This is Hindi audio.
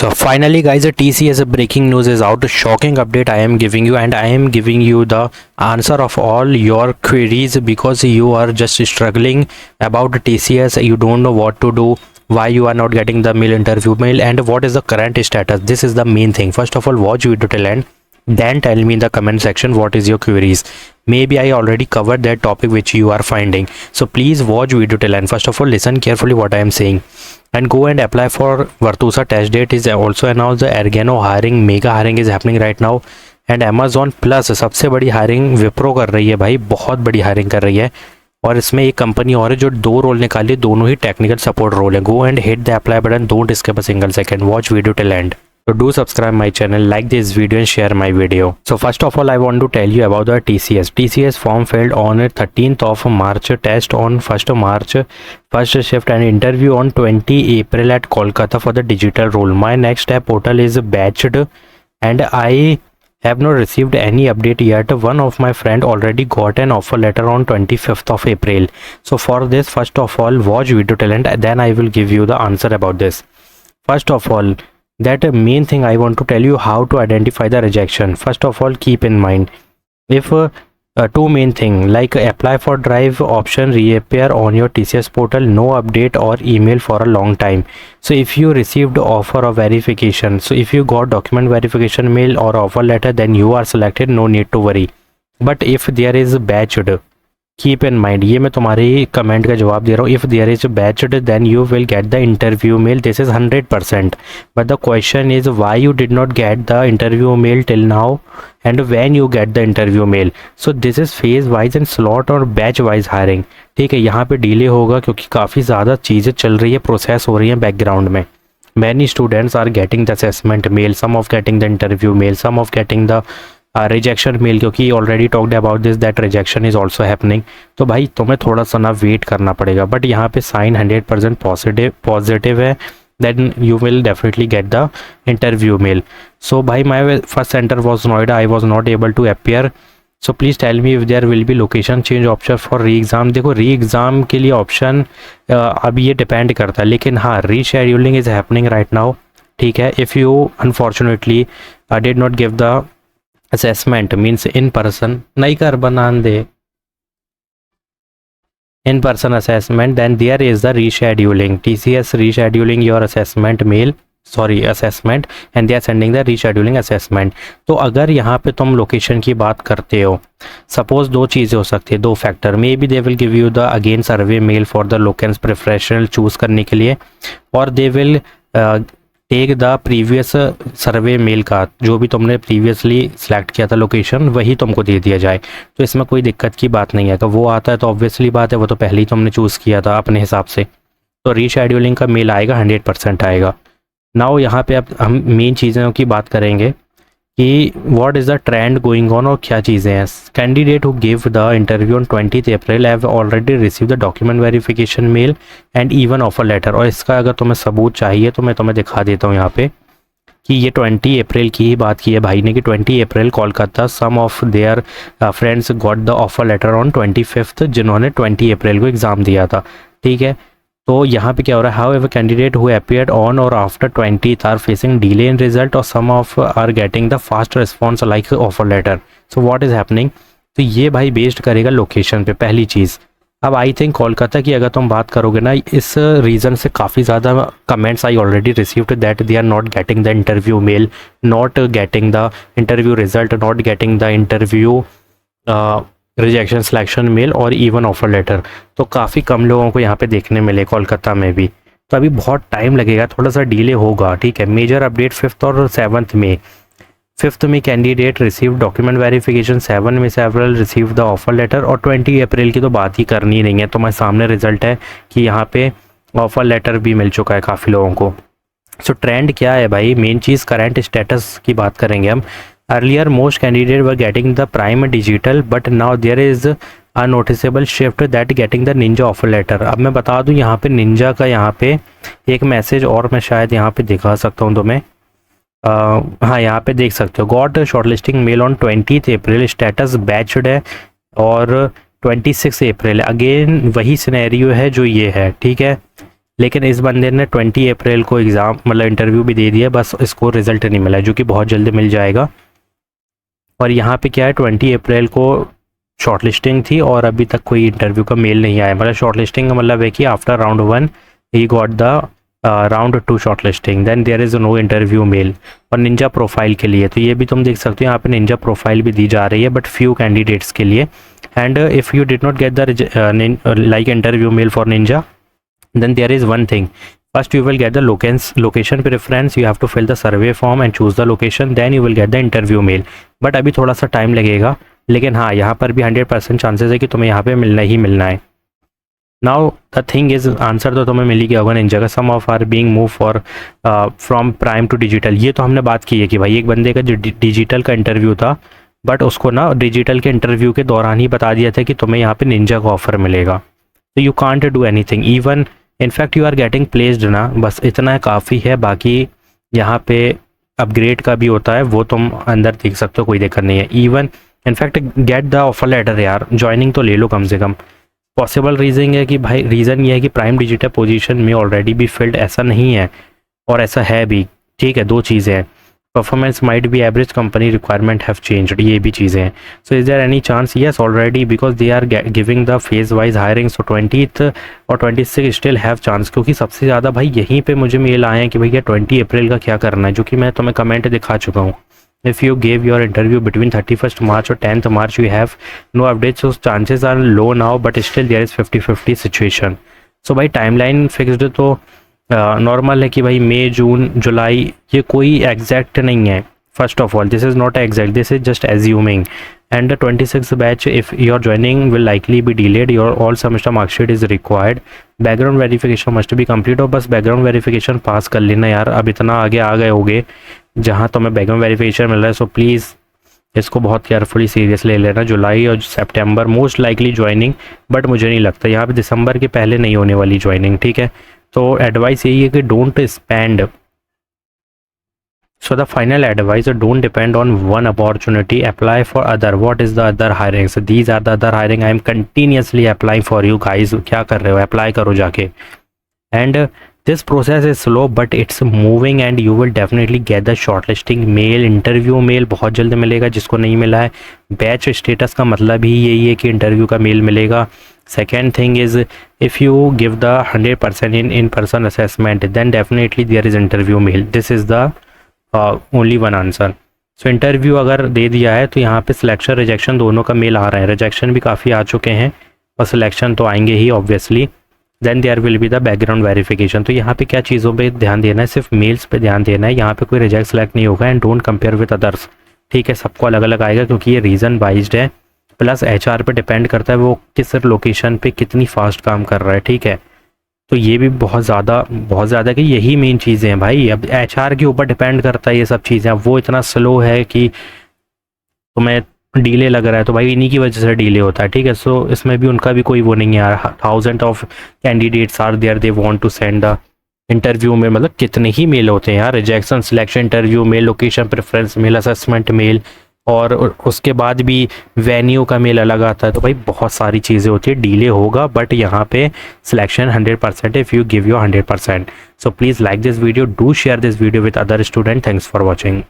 So finally guys, a TCS breaking news is out. A shocking update I am giving you, and I am giving you the answer of all your queries because you are just struggling about TCS. You don't know what to do, why you are not getting the interview mail, and what is the current status. This is the main thing. First of all, watch video till end, then tell me in the comment section what is your queries. Maybe I already covered that topic which you are finding, so please watch video till end. First of all, listen carefully what I am saying and go and apply for Virtusa. Test date is also announced. The Ergano hiring, mega hiring is happening right now, and Amazon Plus सबसे बड़ी हायरिंग विप्रो कर रही है भाई, बहुत बड़ी हायरिंग कर रही है। और इसमें एक कंपनी और है जो 2 रोल निकाली, दोनों ही टेक्निकल सपोर्ट रोल है। Go and hit the apply button, don't skip a single second, watch video till and. So do subscribe my channel, like this video and share my video. So first of all, I want to tell you about the TCS. TCS form filled on 13th of March, test on 1st March, first shift and interview on 20 April at Kolkata for the digital role. My next step portal is batched and I have not received any update yet. One of my friend already got an offer letter on 25th of April. So for this, first of all, watch video till end, then I will give you the answer about this. First of all, that main thing I want to tell you how to identify the rejection. First of all, keep in mind if two main thing like apply for drive option reappear on your TCS portal, no update or email for a long time. So if you received offer or verification, so if you got document verification mail or offer letter, then you are selected, no need to worry. But if there is batched, keep in mind, ये मैं तुम्हारी कमेंट का जवाब दे रहा हूँ. If there is batched then you will get the interview mail, this is 100%. But the question is why you did not get the interview mail till now and when you get the interview mail. So this is phase wise and slot or batch wise hiring. ठीक है, यहाँ पे डिले होगा क्योंकि काफ़ी ज़्यादा चीज़ें चल रही है, प्रोसेस हो रही हैं बैकग्राउंड में. Many students are getting the assessment mail, some of getting the interview mail, some of getting the rejection mail, क्योंकि already talked about this that rejection is also happening. तो भाई तुम्हें थोड़ा सा ना वेट करना पड़ेगा. बट यहाँ पे साइन 100% पॉजिटिव है, then you will definitely get the interview mail. So भाई my first centre was Noida, I was not able to appear. So please tell me if there will be location change option for re exam. देखो री एग्ज़ाम के लिए ऑप्शन अभी ये डिपेंड करता है, लेकिन हाँ री scheduling is happening right now. ठीक है, if you unfortunately did not give the assessment means in person नहीं कर बनान दे in person assessment, then there is the rescheduling. TCS rescheduling your assessment mail, sorry assessment, and they are sending the rescheduling assessment. तो अगर यहाँ पे तुम लोकेशन की बात करते हो, सपोज 2 चीज़ें हो सकती है, 2 factor. Maybe they will give you the again survey mail for the locations preferential choose करने के लिए, और they will take the previous survey mail का, जो भी तुमने प्रीवियसली सिलेक्ट किया था लोकेशन, वही तुमको दे दिया जाए. तो इसमें कोई दिक्कत की बात नहीं है. अगर वो आता है तो ऑब्वियसली बात है, वो तो पहले ही तुमने चूज़ किया था अपने हिसाब से. तो रीशेड्यूलिंग का मेल आएगा, 100% आएगा. नाउ यहाँ पे अब हम मेन चीज़ों की बात करेंगे कि what is the trend going on और क्या चीज़ें हैं. Candidate who give the interview on 20 April have already receive the document verification mail and even offer letter. और इसका अगर तुम्हें सबूत चाहिए तो मैं तुम्हें दिखा देता हूँ यहाँ पे कि ये 20 अप्रैल की ही बात की है भाई ने कि 20 April Kolkata some of their friends got the offer letter on 25th, जिन्होंने 20 अप्रैल को एग्ज़ाम दिया था. ठीक है, तो यहाँ पे क्या हो रहा है, however candidate who appeared on or after 20th are facing delay in result or some of are getting the fast response like offer letter. So what is happening. तो ये भाई बेस्ड करेगा लोकेशन पे, पहली चीज़. अब आई थिंक कोलकाता की अगर तुम बात करोगे ना, इस रीज़न से काफ़ी ज़्यादा comments I already received that they are not getting the interview mail, not getting the interview result, not getting the interview rejection selection mail और इवन ऑफर लेटर. तो काफ़ी कम लोगों को यहाँ पे देखने मिले कोलकाता में भी. तो अभी बहुत टाइम लगेगा, थोड़ा सा डिले होगा. ठीक है, मेजर अपडेट 5th और 7th में. 5th में कैंडिडेट रिसीव डॉक्यूमेंट वेरिफिकेशन, 7 में several receive the offer letter, और 20 अप्रैल की तो बात ही करनी नहीं है. तुम्हारे सामने रिजल्ट है कि यहाँ पे ऑफर लेटर भी मिल चुका है काफ़ी लोगों को. सो ट्रेंड क्या है भाई, मेन चीज़ करंट स्टेटस की बात करेंगे हम. Earlier, most candidates were getting the Prime Digital, but now there is a noticeable shift that getting the Ninja offer letter. अब मैं बता दूं यहाँ पे Ninja का यहाँ पे एक मैसेज और मैं शायद यहाँ पे दिखा सकता हूँ तुम्हें. हाँ यहाँ पे देख सकते हो, got shortlisting mail on 20 April, status batched है, और 26 अप्रैल अगेन वही सिनेरियो है जो ये है. ठीक है, लेकिन इस बंदे ने 20 अप्रैल को एग्ज़ाम मतलब इंटरव्यू भी दे दिया, बस इसको रिज़ल्ट नहीं मिला, जो कि बहुत जल्दी मिल जाएगा। और यहाँ पे क्या है, 20 अप्रैल को शॉर्टलिस्टिंग थी और अभी तक कोई इंटरव्यू का मेल नहीं आया। मतलब शॉर्टलिस्टिंग का मतलब है कि आफ्टर राउंड 1 ही got the round 2 shortlisting, then there is no interview mail. और निंजा प्रोफाइल के लिए तो ये भी तुम देख सकते हो, यहाँ पे निंजा प्रोफाइल भी दी जा रही है बट फ्यू कैंडिडेट्स के लिए। And if you did not get the like interview mail for Ninja, then there is one thing. First you will get the location preference, you have to fill the survey form and choose the location, then you will get the interview mail. But अभी थोड़ा सा टाइम लगेगा, लेकिन हाँ यहाँ पर भी 100% चांसेस है कि तुम्हें यहाँ पे मिलना ही मिलना है। Now the thing is, answer तो तुम्हें मिल ही गया होगा निंजा का। Some of are being move for from prime to digital, ये तो हमने बात की है कि भाई एक बंदे का जो डिजिटल का इंटरव्यू था, बट उसको ना डिजिटल के इंटरव्यू के दौरान ही बता दिया था कि तुम्हें यहाँ पे निंजा का ऑफर मिलेगा। तो you can't do anything, even in fact you are getting placed ना, बस इतना काफ़ी है। बाकी यहाँ पे अपग्रेड का भी होता है, वो तुम अंदर देख सकते हो, कोई दिक्कत नहीं है। Even in fact get the offer letter यार, ज्वाइनिंग तो ले लो कम से कम। पॉसिबल रीज़न है कि भाई, रीज़न ये है कि प्राइम डिजिटल पोजीशन में ऑलरेडी भी फिल्ड ऐसा नहीं है और ऐसा है भी, ठीक है। दो चीज़ें हैं, performance might be average, company requirement have changed, ये भी चीज़ें हैं। So is there any chance? Yes already, because they are giving the phase wise hiring. So 20th और 26 स्टिल हैव चांस, क्योंकि सबसे ज़्यादा भाई यहीं पे मुझे मेल आए हैं कि भैया 20 अप्रैल का क्या करना है, जो कि मैं तुम्हें कमेंट दिखा चुका हूँ। If you gave your interview between 31st March or 10th March, you have no updates, so chances are low now, but still there is 50-50 situation. So भाई टाइमलाइन फिक्स्ड तो नॉर्मल है कि भाई मई जून जुलाई, ये कोई एग्जैक्ट नहीं है। First of all this is not exact, this is just assuming. And the 26th batch if your joining will likely be delayed, your all semester marksheet is required, background verification must be complete. और बस बैकग्राउंड वेरिफिकेशन पास कर लेना यार, अब इतना आगे आ गए होगे जहाँ तुम्हें बैकग्राउंड वेरिफिकेशन मिल रहा है। सो प्लीज़ इसको बहुत केयरफुली सीरियस ले लेना। जुलाई और सितंबर मोस्ट लाइकली ज्वाइनिंग, बट मुझे नहीं लगता यहाँ पे दिसंबर के पहले नहीं होने वाली ज्वाइनिंग, ठीक है। तो एडवाइस यही है कि don't spend, so the final advice, don't depend on one opportunity, apply for other. What is the other hiring? So these are the other hiring I am continuously applying for you guys. क्या कर रहे हो, अप्लाई करो जाके। and this process is slow but it's moving and you will definitely get the shortlisting mail, interview mail बहुत जल्द मिलेगा जिसको नहीं मिला है। बैच स्टेटस का मतलब ही यही है कि इंटरव्यू का मेल मिलेगा। Second thing is, if you give the 100% in person assessment, then definitely there is interview mail. This is the only one answer. So interview अगर दे दिया है तो यहाँ पे सिलेक्शन रिजेक्शन दोनों का मेल आ रहा है। रिजेक्शन भी काफ़ी आ चुके हैं और सिलेक्शन तो आएंगे ही obviously. Then there will be the background verification. तो यहाँ पे क्या चीज़ों पे ध्यान देना है, सिर्फ मेल्स पे ध्यान देना है। यहाँ पे कोई रिजेक्ट सेलेक्ट नहीं होगा। And don't compare with others, ठीक है। सबको अलग अलग आएगा क्योंकि ये रीजन बाइज्ड है, प्लस HR पे डिपेंड करता है वो किस लोकेशन पे कितनी फास्ट काम कर रहा है, ठीक है। तो ये भी बहुत ज़्यादा कि यही मेन चीज़ें हैं भाई। अब HR के ऊपर डिपेंड करता है ये सब चीज़ें। अब वो इतना स्लो है कि तुम्हें डिले लग रहा है तो भाई इन्हीं की वजह से डिले होता है, ठीक है। सो इसमें भी उनका भी कोई वो नहीं है यार। 1000 of candidates are there, they want to send the interview में, मतलब कितने ही मेल होते हैं यार। Rejection, selection, interview mail, location preference mail, assessment mail, और उसके बाद भी वेन्यू का मेल अलग आता है। तो भाई बहुत सारी चीज़ें होती है, डिले होगा बट यहाँ पे selection 100% if you give your 100%। So please like this video, do share this video with other student. Thanks for watching.